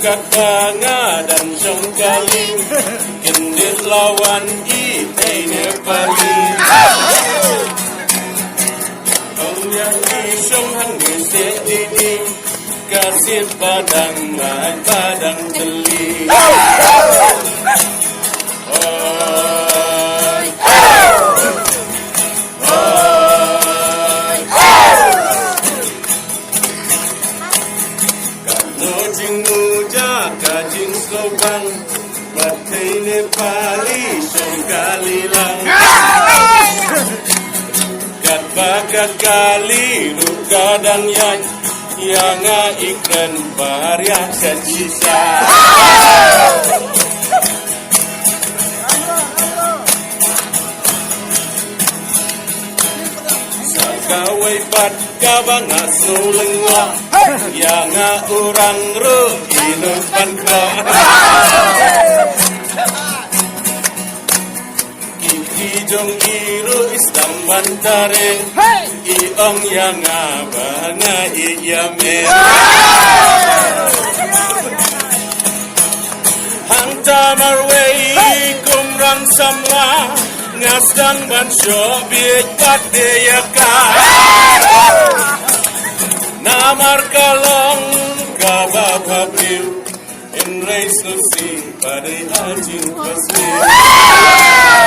kat banga dan songkaling kendit lawan itai nepali ông yang isong hang ngise dinding kasih padang mai padang teli Jing muja kajing sobang batai Nepali songkali lang kat bakat kali luka dan yang iklan barya kacisa kawai pat kabang asulengwa yang orang ru inupan kra kiki jong iru istam bantare iong yang banga iyame hang tamarwei kumrang samwa ngasdang bansyo biik pateyaka namar kalong kabababriw en reis nusi padai ajing pasir